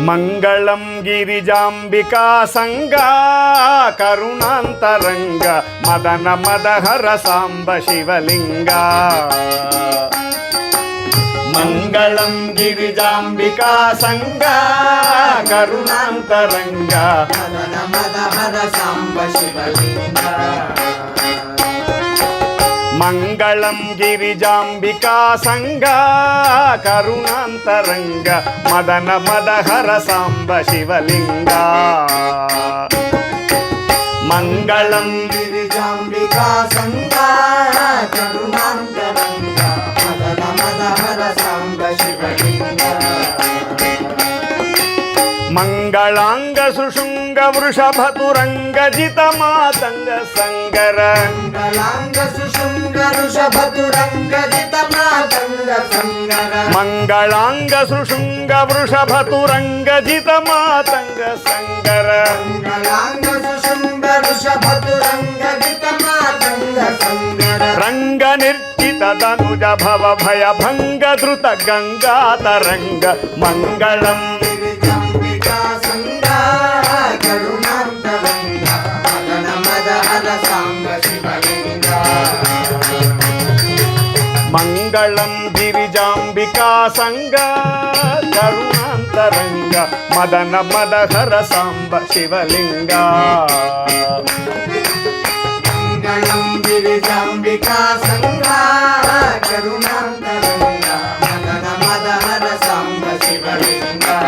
మంగళం గిరిజాంబికా సంగా కరుణాంతరంగ మదన మదహర సాంబ శివలింగా. మంగళం గిరిజాంబికా సంగా కరుణాంతరంగ మదన మదహర సాంబ శివలింగా. మంగళం గిరిజాంబికా సంగా కరుణాంతరంగ మదన మదహర సాంబ శివలింగా. మంగళం గిరిజాంబికా సంగా కరుణాంతరంగ మదన మదహర సాంబ శివలింగా. మంగళాంగ సుషుంగ వృషభతురంగ జిత మాతంగ సంగర. మంగళాంగ సుషుంగ వృషభతురంగ జిత మాతంగ సంగర. మంగళాంగ సుషుంగ వృషభతురంగ జిత మాతంగ సంగర. మంగళాంగ సుషుంగ వృషభతురంగ జిత మాతంగ సంగర. రంగ నిర్జిత తనుజ భవ భయ భంగ ధృత గంగా తరంగ. మంగళం గిరిజాంబికా సంగా కరుణాంతరంగ మదన మదహర సాంబ శివలింగా. మంగళం గిరిజాంబికా సంగా కరుణాంతరంగ మదన మదహర సాంబ శివలింగా. మంగళం గిరిజాంబికా సంగా కరుణాంతరంగ మదన మదహర సాంబ శివలింగా.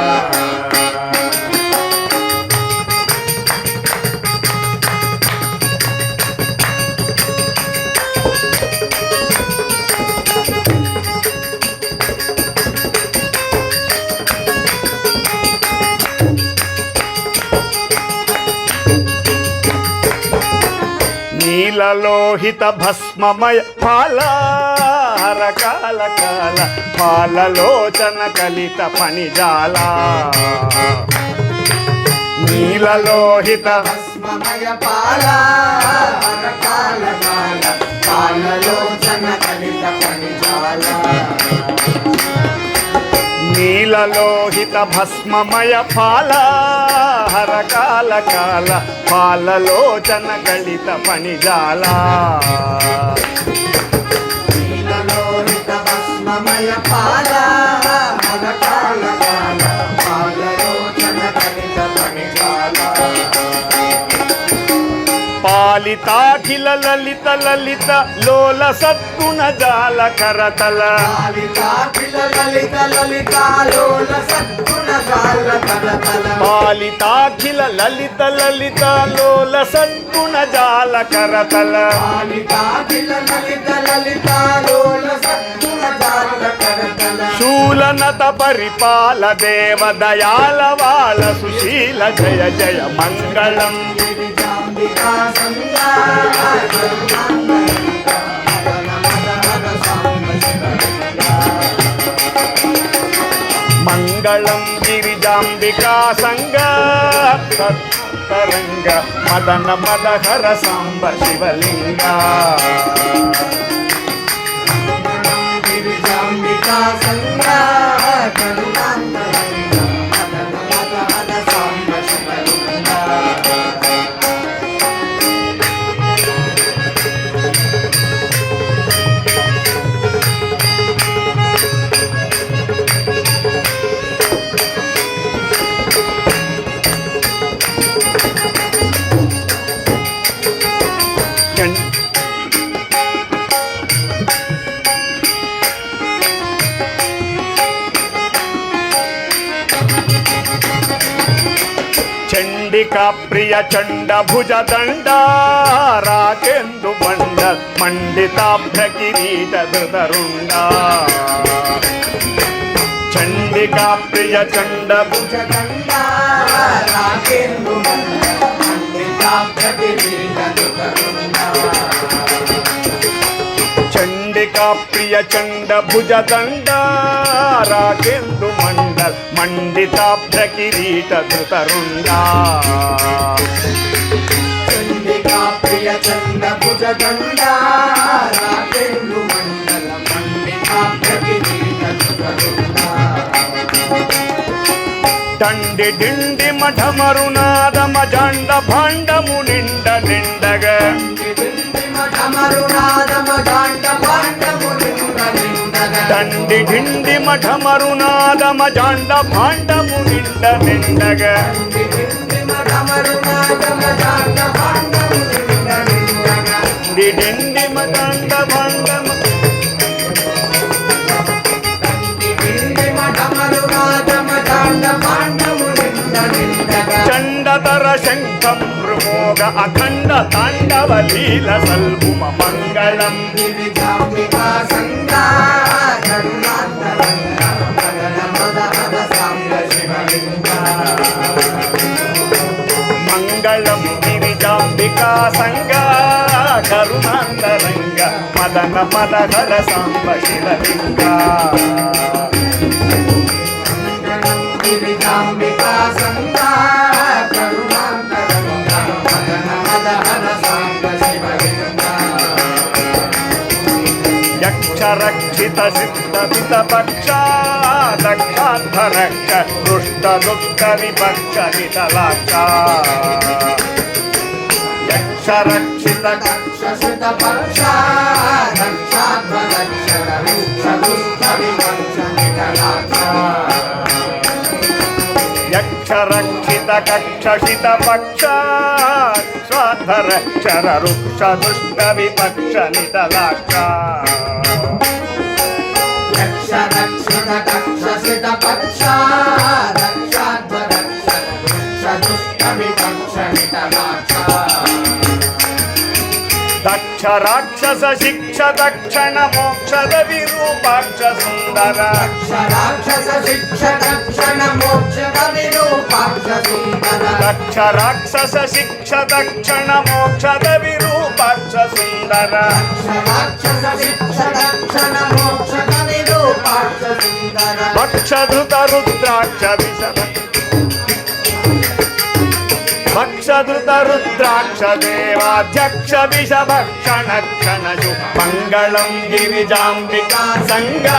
నీలలోహిత భస్మమయ పాలహర కాల కాల పాలలోచన కలిత ఫణిజాల. నీలలోహిత భస్మమయ పాల హర కాల కాల పాలలోచన కలిత ఫణిజాల. నీలలోహిత భస్మమయ పాలహర కాల కాల పాలలోచన కలిత ఫణిజాల. నీలలోహిత భస్మమయ పాల హర కాల కాల పాలలోచన కలిత ఫణిజాల. పాలితాఖిల లలిత లలిత లోల సద్గుణ జాల కరతల. పాలితాఖిల లలిత లలిత లోల సద్గుణ జాల కరతల. పాలితాఖిల లలిత లలిత లోల సద్గుణ జాల కరతల. పాలితాఖిల లలిత లలిత లోల సద్గుణ జాల కరతల. శూలనత పరిపాల దేవ దయాల వాళ సుశీల జయ జయ. మంగళం గిరిజాంబికా సంగా కరుణాంతరంగ మదన మదహర సాంబ శివలింగా. మంగళం గిరిజాంబికా సంగా కరుణాంతరంగ మదన మదహర సాంబ శివలింగా. గిరిజాంబికా సంగా కరుణాంతరంగ మదన మదహర సాంబ శివలింగా. చండికా ప్రియ చండ భుజ దండ రాకెందు బండ మండితాభ్ర కిరీట ధృతరుండ. చండికా ప్రియ చండ భుజ దండ రాకేందు మండ మండితాభ్ర కిరీట ధృతరుండ. చండికా ప్రియ చండ భుజ దండ రాకెందు మండల్ మండితాభ్ర కిరీట ధృతరుండ. చండికా ప్రియ చండ భుజ దండ రాకేందు మండల మండితాభ్ర కిరీట ధృతరుండ. దండి డిండి మఠమరునాదమ జాండ భాండము నిండ నిండగా దండి డిండి మఠమరునాదమ జాండ భాండము నిండ నిండగా డిండి మఠండ భాండము చండతర శంఖం మృమోగ అఖండ తాండవ లీల సల్భుమ మంగళం మంగళం గిరిజాంబికా సంగా కరుణాంతరంగ మదన మదహర సాంబ శివలింగ గిరిజాంబికా సంగా కరుణాంతరంగ మదన మదహర సాంబ శివలింగ యక్షరక్షిత సిద్ధ పక్ష దక్షాధ్వరక్ష దుష్ట దుఃఖ విపక్ష వితలాక్ష యక్షరక్షిత కక్షిత పక్ష దక్షాధ్వరక్ష దుష్ట విపక్ష వితలాక్ష యక్షరక్షిత కక్షిత పక్ష స్వాధరక్షర రుక్ష దుష్ట విపక్ష నితలాక్ష యక్షరక్షిత కక్షిత పక్ష దక్షాధ్వరక్ష దుష్ట విపక్ష వితలాక్ష దక్ష రాక్షస శిక్ష దక్షణ మోక్షద విరూపాక్ష సుందర రాక్షస శిక్ష దక్షణ మోక్షద విరూపాక్ష సుందర దక్ష రాక్షస శిక్ష దక్షణ మోక్షద విరూపాక్ష సుందర రాక్షస శిక్ష దక్షణ మోక్షద విరూపాక్ష సుందర భక్షధృత రుద్రాక్ష విషద భక్షధృత రుద్రాక్ష దేవాధ్యక్ష విష భక్షణ క్షణజు మంగళం గిరిజాంబికా సంగా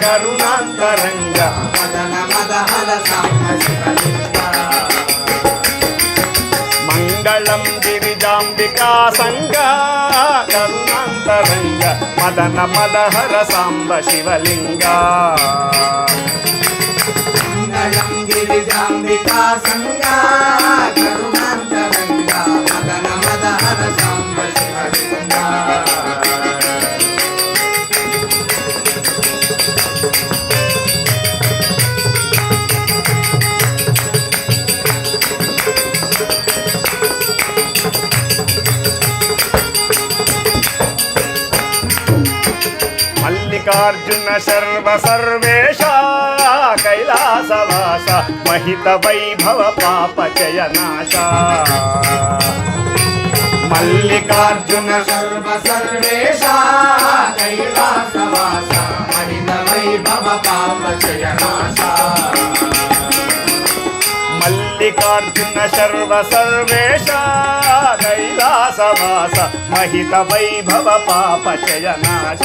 కరుణాంతరంగ మదన మదహర సాంబ శివలింగ మంగళం గిరిజాంబికా సంగా కరుణాంతరంగ మదన మదహర సాంబ శివలింగ మంగళం గిరిజాంబికా సంగా కరుణాంతరంగ మదన మదహర సాంబ శివలింగ మల్లికార్జున సర్వ సర్వేశ కైలాసవాస మహిత వైభవ పాపచయ నాశ మల్లికార్జున సర్వ సర్వేశ కైలాసవాస హరిత వైభవ పాపచయ నాశ మల్లికార్జున సర్వ సర్వేశ కైలాసవాస మహిత వైభవ పాపచయ నాశ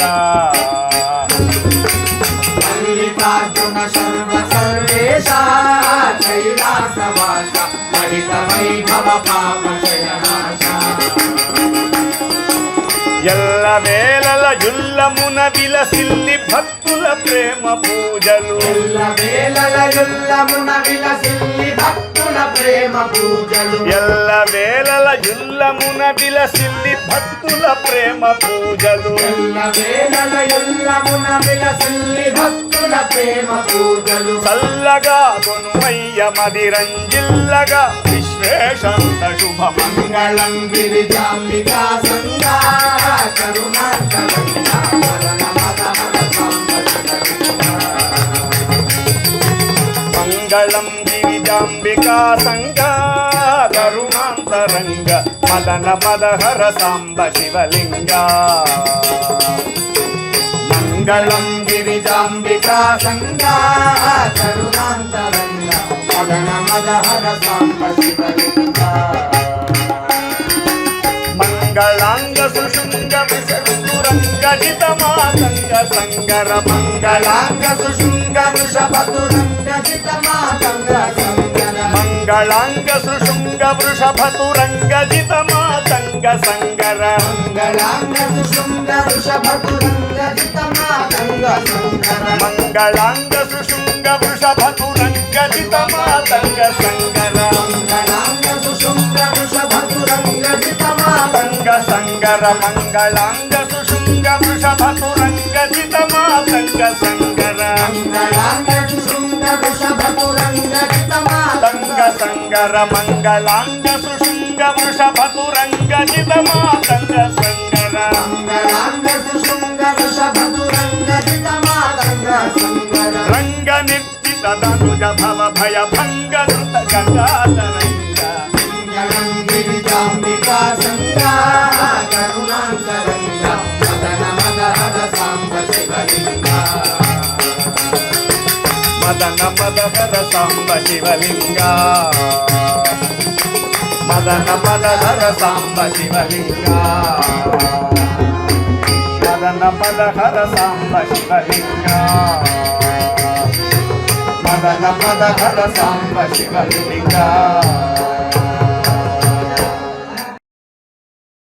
మల్లికార్జున సర్వ సర్వేశ కైలాసవాస హరిత వైభవ పాపచయ నాశ ఎల్ల వేళల యుల్లమున విలసిల్లి భక్తుల ప్రేమ పూజలు ఎల్ల వేళల యుల్లమున విలసిల్లి భక్తుల ప్రేమ పూజలు ఎల్ల వేళల యుల్లమున విలసిల్లి భక్తుల ప్రేమ పూజలు ఎల్ల వేళల యుల్లమున విలసిల్లి భక్తుల ప్రేమ పూజలు చల్లగా కొనుమయ్య మదిరంజిల్లగా విశ్వేశంత శుభ మంగళం గిరిజాంబికా సంగా కరుణాంతరంగ మదన మదహర సాంబ శివలింగ మంగళం గిరిజాంబికా సంగా కరుణాంతరంగ మదన మదహర సాంబ శివలింగ మంగళం గిరిజాంబికా సంగా కరుణాంతరంగ మదన మదహర సాంబ శివలింగ మంగళాంగ సుషుంగ విశురంగ జిత మాతంగ సంగర మంగళ మంగళాంగ సుశృంగ వృషభతురంగ చిత మాతంగ మంగళాంగ సుషుంగ వృషభతురంగ జిత మాతంగ సంగర మంగళాంగ సుషుంగ వృషభతురంగ జిత మాతంగ సంగర మంగళాంగ సుషుంగ వృషభతురంగ జిత మాతంగ సంగర మంగళాంగ సుషుంగ వృషభతురంగ జిత మాతంగ సంగర మంగళాంగ సుషుంగ వృషభతురంగ జిత మాతంగ సంగర మంగళాంగ సుషుంగ వృషభతురంగ జిత మాతంగ సంగర మంగళాంగ సుషుంగ వృషభతురంగ జిత మాతంగ సంగర మంగళాంగ సుషుంగ వృషభతురంగ జిత మాతంగ సంగర రంగ నిర్జిత ధనుజ భవ భయ భంగ ధృత గంగాధరంగ మంగళం గిరిజాంబికా సంగా కరుణాంతరంగా మదన మదహర సాంబ శివలింగా మదన మదహర సాంబ శివలింగ మదన మదహర సాంబ శివలింగ మదన మదహర సాంబ శివలింగ మదన మదహర సాంబ శివలింగ